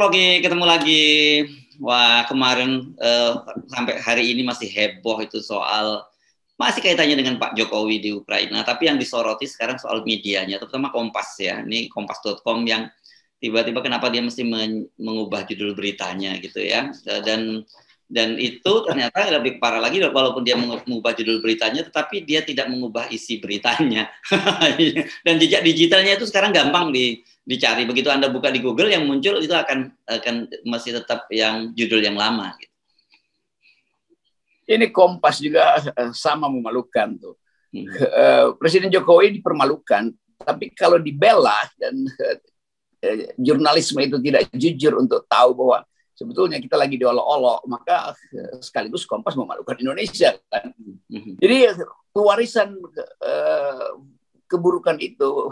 Rogi, ketemu lagi. Wah, kemarin sampai hari ini masih heboh itu soal masih kaitannya dengan Pak Jokowi di Ukraina, tapi yang disoroti sekarang soal medianya, terutama Kompas ya. Ini kompas.com yang tiba-tiba kenapa dia mesti mengubah judul beritanya gitu ya. Dan itu ternyata lebih parah lagi, walaupun dia mengubah judul beritanya, tetapi dia tidak mengubah isi beritanya. Dan jejak digitalnya itu sekarang gampang dicari. Begitu Anda buka di Google, yang muncul itu akan masih tetap yang judul yang lama. Gitu. Ini Kompas juga sama memalukan tuh. Presiden Jokowi dipermalukan, tapi kalau dibela dan jurnalisme itu tidak jujur untuk tahu bahwa sebetulnya kita lagi diolok-olok, maka sekaligus Kompas memalukan Indonesia kan. Jadi pewarisan keburukan itu,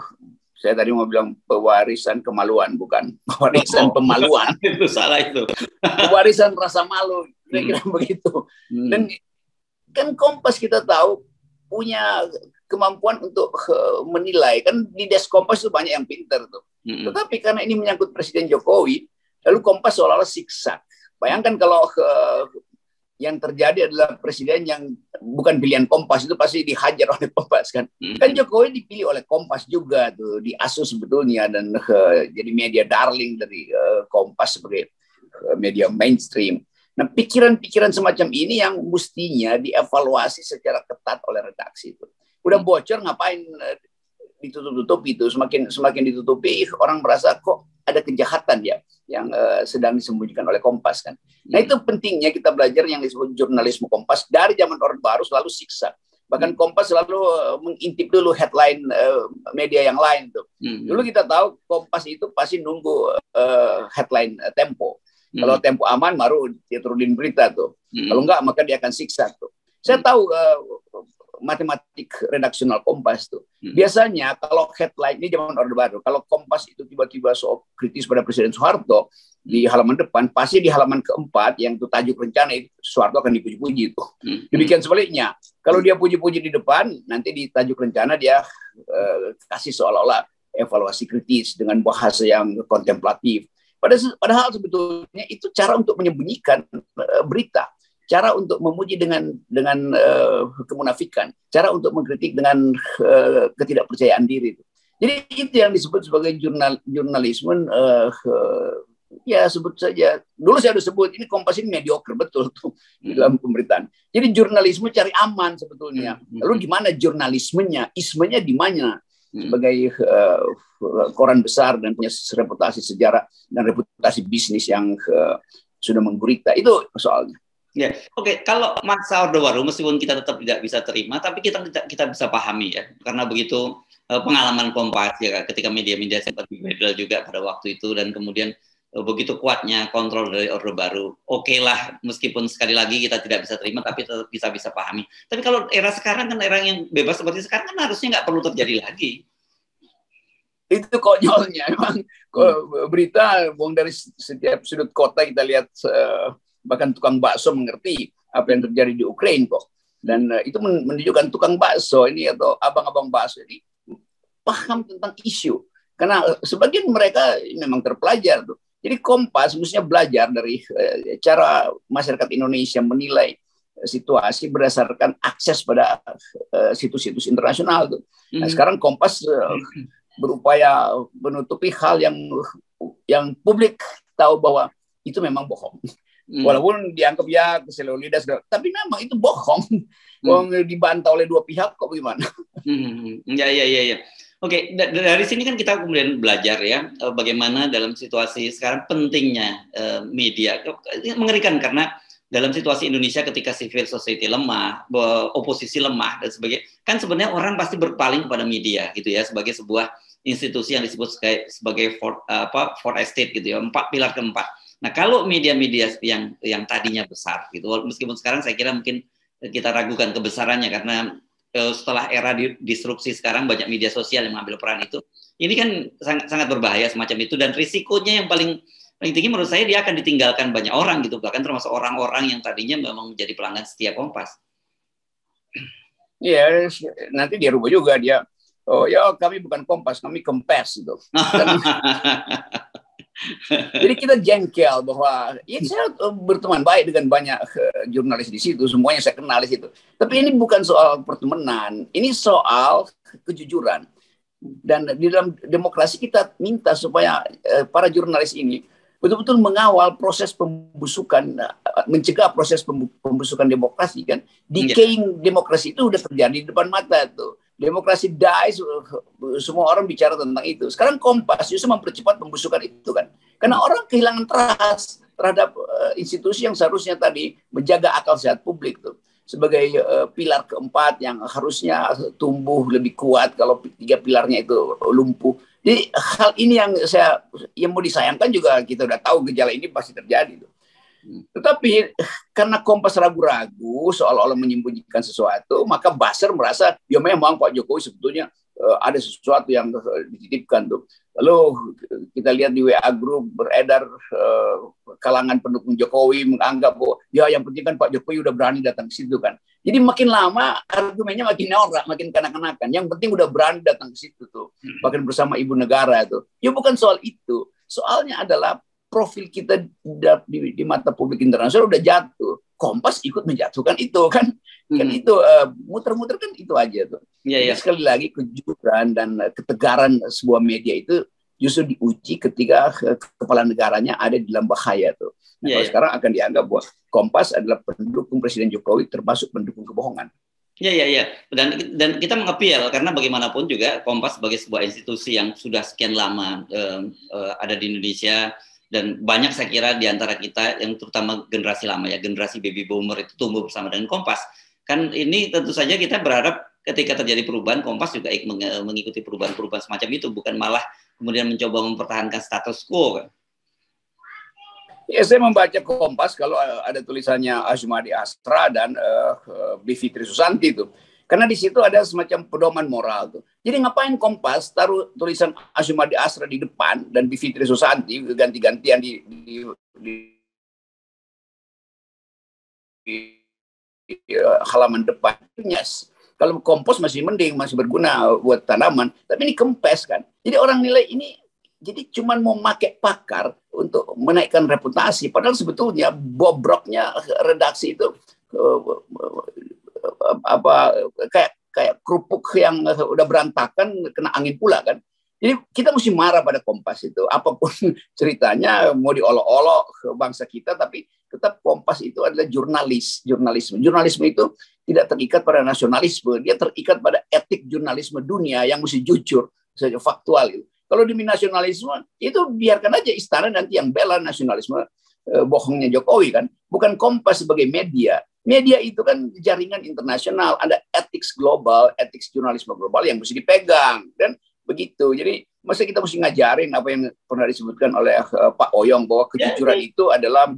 saya tadi mau bilang pewarisan kemaluan, bukan pewarisan pemaluan. Itu salah itu. Pewarisan rasa malu, kira-kira begitu. Dan kan Kompas kita tahu punya kemampuan untuk menilai. Kan di desk Kompas itu banyak yang pintar tuh. Tetapi karena ini menyangkut Presiden Jokowi, lalu Kompas seolah-olah siksak. Bayangkan kalau yang terjadi adalah presiden yang bukan pilihan Kompas, itu pasti dihajar oleh Kompas kan. Kan Jokowi dipilih oleh Kompas juga tuh, diasuh sebetulnya dan jadi media darling dari Kompas sebagai media mainstream. Nah, pikiran-pikiran semacam ini yang mestinya dievaluasi secara ketat oleh redaksi itu. Udah bocor, ngapain ditutup-tutup itu, semakin ditutupi orang merasa kok ada kejahatan ya yang sedang disembunyikan oleh Kompas kan. Nah, itu pentingnya kita belajar yang disebut jurnalisme Kompas dari zaman Orde Baru selalu siksa. Bahkan Kompas selalu mengintip dulu headline media yang lain tuh. Dulu kita tahu Kompas itu pasti nunggu headline Tempo. Kalau Tempo aman baru dia turunin berita tuh. Kalau enggak maka dia akan siksa tuh. Saya tahu matematik redaksional Kompas tuh. Biasanya kalau headline ini zaman Orde Baru, kalau Kompas itu tiba-tiba soal kritis pada Presiden Soeharto di halaman depan, pasti di halaman keempat yang itu tajuk rencana itu Soeharto akan dipuji-puji itu. Demikian sebaliknya, kalau dia puji-puji di depan, nanti di tajuk rencana dia kasih seolah-olah evaluasi kritis dengan bahasa yang kontemplatif. Padahal sebetulnya itu cara untuk menyembunyikan berita. Cara untuk memuji dengan kemunafikan, cara untuk mengkritik dengan ketidakpercayaan diri. Jadi itu yang disebut sebagai jurnalisme. Ya sebut saja. Dulu saya sudah sebut ini Kompas ini mediocre betul tuh di dalam pemberitaan. Jadi jurnalisme cari aman sebetulnya. Lalu di mana jurnalismenya? Ismenya di mana? Sebagai koran besar dan punya reputasi sejarah dan reputasi bisnis yang sudah menggurita. Itu soalnya. Ya, oke. Kalau masa Orde Baru, meskipun kita tetap tidak bisa terima, tapi kita bisa pahami ya, karena begitu pengalaman Kompas ya, ketika media-media sempat dibedel juga pada waktu itu, dan kemudian begitu kuatnya kontrol dari Orde Baru. Oke lah, meskipun sekali lagi kita tidak bisa terima, tapi tetap bisa pahami. Tapi kalau era sekarang kan era yang bebas seperti sekarang kan harusnya nggak perlu terjadi lagi. Itu konyolnya, memang berita dari setiap sudut kota kita lihat. Bahkan tukang bakso mengerti apa yang terjadi di Ukraina kok. Dan itu menunjukkan tukang bakso ini atau abang-abang bakso ini paham tentang isu. Karena sebagian mereka memang terpelajar tuh. Jadi Kompas mestinya belajar dari cara masyarakat Indonesia menilai situasi berdasarkan akses pada situs-situs internasional tuh. Nah, sekarang Kompas berupaya menutupi hal yang publik tahu bahwa itu memang bohong. Walaupun dianggap ya keselulidas, tapi memang itu bohong. Dibantah oleh dua pihak kok bagaimana? Ya. Oke, dari sini kan kita kemudian belajar ya bagaimana dalam situasi sekarang pentingnya media. Mengerikan karena dalam situasi Indonesia ketika civil society lemah, oposisi lemah dan sebagainya, kan sebenarnya orang pasti berpaling kepada media gitu ya sebagai sebuah institusi yang disebut sebagai fourth estate gitu ya, pilar keempat. Nah, kalau media-media yang tadinya besar gitu, meskipun sekarang saya kira mungkin kita ragukan kebesarannya karena setelah era disrupsi sekarang banyak media sosial yang mengambil peran itu. Ini kan sangat berbahaya semacam itu, dan risikonya yang paling tinggi menurut saya dia akan ditinggalkan banyak orang gitu, bahkan termasuk orang-orang yang tadinya memang menjadi pelanggan setia Kompas. Iya, nanti dia rubah juga dia. Oh ya, kami bukan Kompas, kami Kempes gitu. Jadi kita jengkel bahwa ya saya berteman baik dengan banyak jurnalis di situ, semuanya saya kenal di situ. Tapi ini bukan soal pertemanan, ini soal kejujuran. Dan di dalam demokrasi kita minta supaya para jurnalis ini betul-betul mengawal proses pembusukan, mencegah proses pembusukan demokrasi kan. Decaying demokrasi itu udah terjadi di depan mata tuh. Demokrasi dies, semua orang bicara tentang itu. Sekarang Kompas justru mempercepat pembusukan itu kan. Karena orang kehilangan trust terhadap institusi yang seharusnya tadi menjaga akal sehat publik tuh. Sebagai pilar keempat yang harusnya tumbuh lebih kuat kalau tiga pilarnya itu lumpuh. Jadi hal ini yang mau disayangkan juga kita udah tahu gejala ini pasti terjadi tuh. Tetapi karena Kompas ragu-ragu seolah-olah menyembunyikan sesuatu, maka buzzer merasa ya memang Pak Jokowi sebetulnya ada sesuatu yang dititipkan tuh. Lalu kita lihat di WA Group beredar kalangan pendukung Jokowi menganggap bahwa ya yang penting kan Pak Jokowi udah berani datang ke situ kan. Jadi makin lama argumennya makin norak, makin kanak-kanakan. Yang penting udah berani datang ke situ tuh, bahkan bersama ibu negara tuh. Ya bukan soal itu. Soalnya adalah profil kita di mata publik internasional udah jatuh. Kompas ikut menjatuhkan itu kan. Kan itu muter-muter kan itu aja tuh. Jadi sekali lagi kejujuran dan ketegaran sebuah media itu justru diuji ketika kepala negaranya ada di dalam bahaya tuh. Nah, kalau sekarang akan dianggap bahwa Kompas adalah pendukung Presiden Jokowi termasuk pendukung kebohongan. Iya. Dan kita mengapel karena bagaimanapun juga Kompas sebagai sebuah institusi yang sudah sekian lama ada di Indonesia. Dan banyak saya kira di antara kita yang terutama generasi lama ya, generasi baby boomer itu tumbuh bersama dengan Kompas. Kan ini tentu saja kita berharap ketika terjadi perubahan, Kompas juga mengikuti perubahan-perubahan semacam itu, bukan malah kemudian mencoba mempertahankan status quo kan. Ya, saya membaca Kompas kalau ada tulisannya Azumadi Astra dan Bivitri Susanti itu. Karena di situ ada semacam pedoman moral tuh. Jadi ngapain Kompas taruh tulisan Azumadi Asra di depan dan Bivitri Susanti ganti-gantian di halaman depan. Yes. Kalau Kompos masih mending, masih berguna buat tanaman. Tapi ini kempes kan. Jadi orang nilai ini jadi cuma mau pakai pakar untuk menaikkan reputasi. Padahal sebetulnya bobroknya redaksi itu kayak kerupuk yang udah berantakan kena angin pula kan. Jadi kita mesti marah pada Kompas itu. Apapun ceritanya mau diolok-olok ke bangsa kita, tapi tetap Kompas itu adalah jurnalisme. Jurnalisme itu tidak terikat pada nasionalisme, dia terikat pada etik jurnalisme dunia yang mesti jujur, saja faktual itu. Kalau demi nasionalisme itu biarkan aja istana nanti yang bela nasionalisme bohongnya Jokowi kan. Bukan Kompas sebagai media. Media itu kan jaringan internasional, ada etik global, etik jurnalisme global yang mesti dipegang dan begitu. Jadi masa kita mesti ngajarin apa yang pernah disebutkan oleh Pak Oyong bahwa kejujuran itu adalah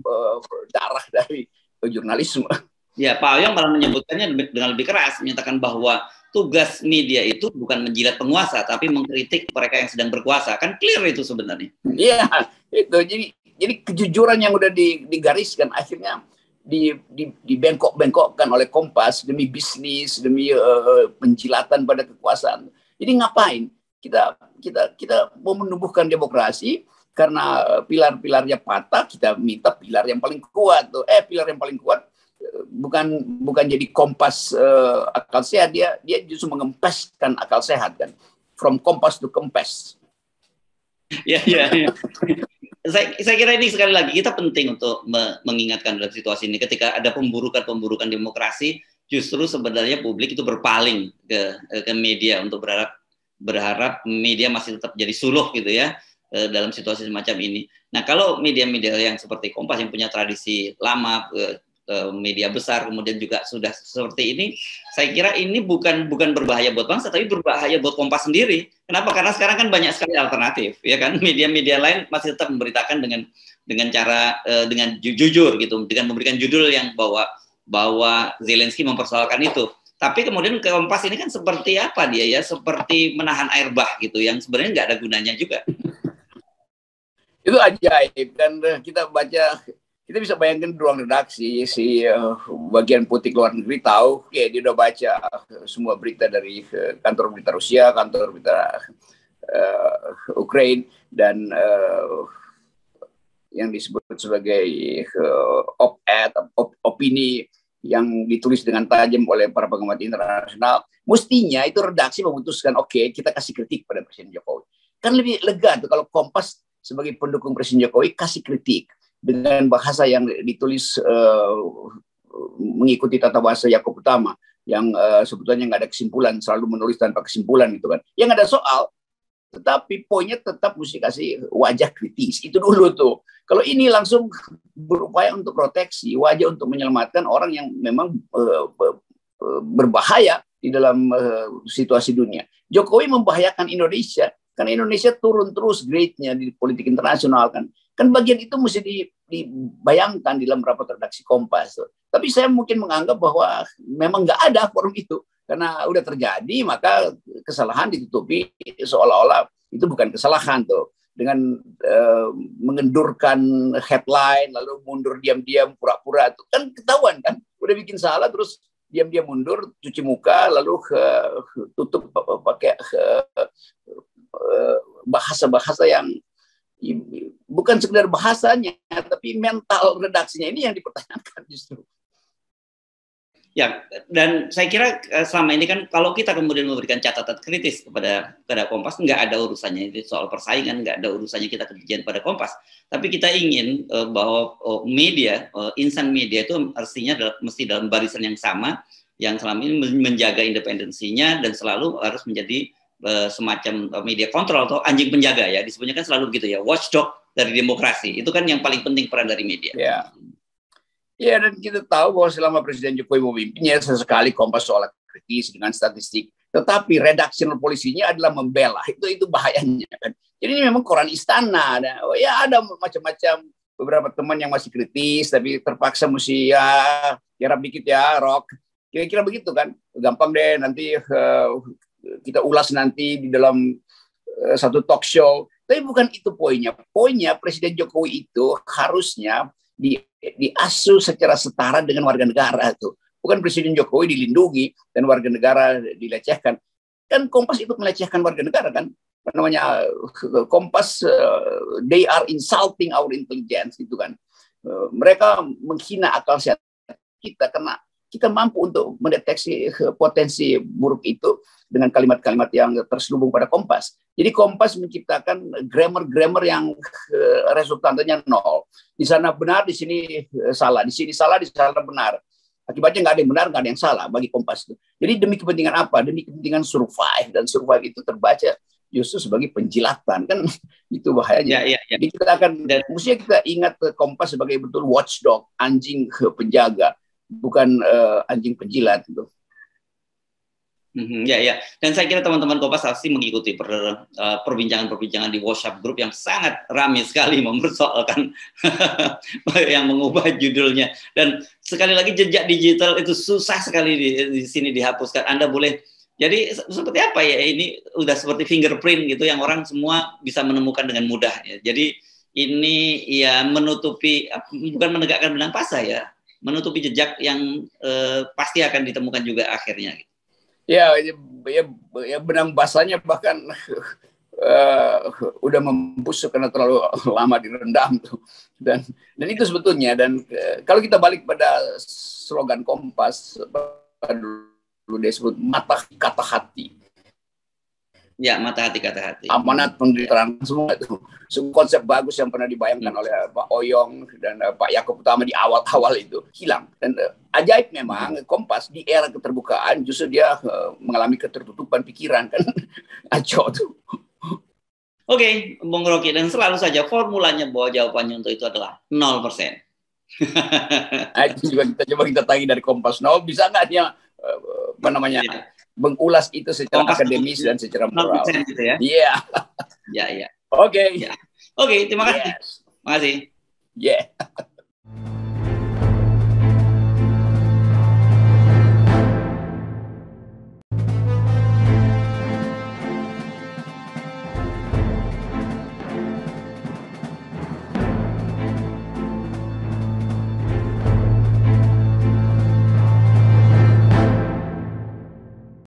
darah dari jurnalisme. Ya, Pak Oyong malah menyebutkannya dengan lebih keras, menyatakan bahwa tugas media itu bukan menjilat penguasa, tapi mengkritik mereka yang sedang berkuasa. Kan clear itu sebenarnya. Iya, itu. Jadi kejujuran yang udah digariskan akhirnya dibengkok-bengkokkan oleh Kompas demi bisnis, demi penjilatan pada kekuasaan. Jadi ngapain? Kita mau menumbuhkan demokrasi karena pilar-pilarnya patah, kita minta pilar yang paling kuat tuh. Pilar yang paling kuat bukan jadi Kompas akal sehat, dia justru mengempeskan akal sehat kan. From Kompas to Kempes. Ya. Saya kira ini sekali lagi kita penting untuk mengingatkan dalam situasi ini ketika ada pemburukan demokrasi, justru sebenarnya publik itu berpaling ke media untuk berharap media masih tetap jadi suluh gitu ya dalam situasi semacam ini. Nah, kalau media-media yang seperti Kompas yang punya tradisi lama, media besar kemudian juga sudah seperti ini, saya kira ini bukan berbahaya buat bangsa, tapi berbahaya buat Kompas sendiri. Kenapa? Karena sekarang kan banyak sekali alternatif, ya kan? Media-media lain masih tetap memberitakan dengan cara dengan jujur gitu, dengan memberikan judul yang bahwa Zelensky mempersoalkan itu. Tapi kemudian Kompas ini kan seperti apa dia ya? Seperti menahan air bah gitu, yang sebenarnya nggak ada gunanya juga. Itu ajaib kan, kita bisa bayangkan di ruang redaksi si bagian putih luar negeri tahu, dia udah baca semua berita dari kantor berita Rusia, kantor berita Ukraina, dan yang disebut sebagai op-ed, opini yang ditulis dengan tajam oleh para pengamat internasional, mestinya itu redaksi memutuskan, oke, kita kasih kritik pada Presiden Jokowi. Kan lebih lega tuh kalau Kompas sebagai pendukung Presiden Jokowi kasih kritik dengan bahasa yang ditulis mengikuti tata bahasa Yaakob Utama yang sebetulnya nggak ada kesimpulan, selalu menulis tanpa kesimpulan gitu kan. Yang ada soal, tetapi poinnya tetap mesti kasih wajah kritis. Itu dulu tuh. Kalau ini langsung berupaya untuk proteksi, wajah untuk menyelamatkan orang yang memang berbahaya di dalam situasi dunia. Jokowi membahayakan Indonesia, karena Indonesia turun terus grade-nya di politik internasional kan. Kan bagian itu mesti dibayangkan di dalam rapat redaksi Kompas. Tapi saya mungkin menganggap bahwa memang nggak ada forum itu. Karena udah terjadi, maka kesalahan ditutupi seolah-olah itu bukan kesalahan tuh. Dengan mengendurkan headline, lalu mundur diam-diam, pura-pura. Itu kan ketahuan kan. Udah bikin salah, terus diam-diam mundur, cuci muka, lalu tutup pakai bahasa-bahasa yang bukan sekedar bahasanya, tapi mental redaksinya ini yang dipertanyakan justru. Ya, dan saya kira selama ini kan kalau kita kemudian memberikan catatan kritis kepada Kompas, nggak ada urusannya itu soal persaingan, nggak ada urusannya kita kebencian pada Kompas. Tapi kita ingin bahwa media, insan media itu artinya mesti dalam barisan yang sama, yang selama ini menjaga independensinya dan selalu harus menjadi semacam media kontrol atau anjing penjaga ya, disebutnya kan selalu begitu ya, watchdog dari demokrasi. Itu kan yang paling penting peran dari media. Ya. Ya, dan kita tahu bahwa selama Presiden Jokowi memimpinnya sesekali Kompas soal kritis dengan statistik, tetapi redaksional polisinya adalah membela. Itu bahayanya kan. Jadi ini memang koran istana. Ya ada macam-macam beberapa teman yang masih kritis, tapi terpaksa mesti ya rap dikit ya, rock. Kira-kira begitu kan. Gampang deh nanti kita ulas nanti di dalam satu talk show. Tapi bukan itu poinnya. Poinnya Presiden Jokowi itu harusnya diasuh secara setara dengan warga negara tuh. Bukan Presiden Jokowi dilindungi dan warga negara dilecehkan. Kan Kompas itu melecehkan warga negara kan. Namanya Kompas, they are insulting our intelligence gitu kan. Mereka menghina akal sehat kita karena kita mampu untuk mendeteksi potensi buruk itu dengan kalimat-kalimat yang terselubung pada Kompas. Jadi Kompas menciptakan grammar-grammar yang resultantenya nol. Di sana benar, di sini salah. Di sini salah, di sana benar. Akibatnya nggak ada yang benar, nggak ada yang salah bagi Kompas itu. Jadi demi kepentingan apa? Demi kepentingan survive. Dan survive itu terbaca justru sebagai penjilatan. Kan itu bahayanya. Ya. Jadi kita akan, mestinya kita ingat Kompas sebagai betul watchdog, anjing penjaga. Bukan anjing penjilat itu. Ya. Dan saya kira teman-teman Kompas pasti mengikuti perbincangan-perbincangan di WhatsApp grup yang sangat ramai sekali mempersoalkan yang mengubah judulnya. Dan sekali lagi jejak digital itu susah sekali di sini dihapuskan. Anda boleh, jadi seperti apa ya, ini udah seperti fingerprint gitu yang orang semua bisa menemukan dengan mudah. Ya. Jadi ini ya menutupi, bukan menegakkan benang pasar ya, menutupi jejak yang pasti akan ditemukan juga akhirnya. Ya, benang basahnya bahkan udah membusuk karena terlalu lama direndam tuh. Dan itu sebetulnya. Dan kalau kita balik pada slogan Kompas, dulu dia sebut mata kata hati. Ya, mata hati kata hati. Amanat penderitaan semua itu. Konsep bagus yang pernah dibayangkan oleh Pak Oyong dan Pak Yaakob Utama di awal-awal itu hilang. Dan ajaib memang Kompas di era keterbukaan justru dia mengalami ketertutupan pikiran kan. Aco tuh. Oke, Bung Rocky, dan selalu saja formulanya bahwa jawabannya untuk itu adalah 0%. Itu juga kita tanya dari Kompas. Bisa nggak dia apa namanya? Ya. Mengulas itu secara Kompas akademis dan secara moral. Gitu ya. Iya. Ya. Oke. Oke, terima kasih. Yes. Terima kasih. Yeah.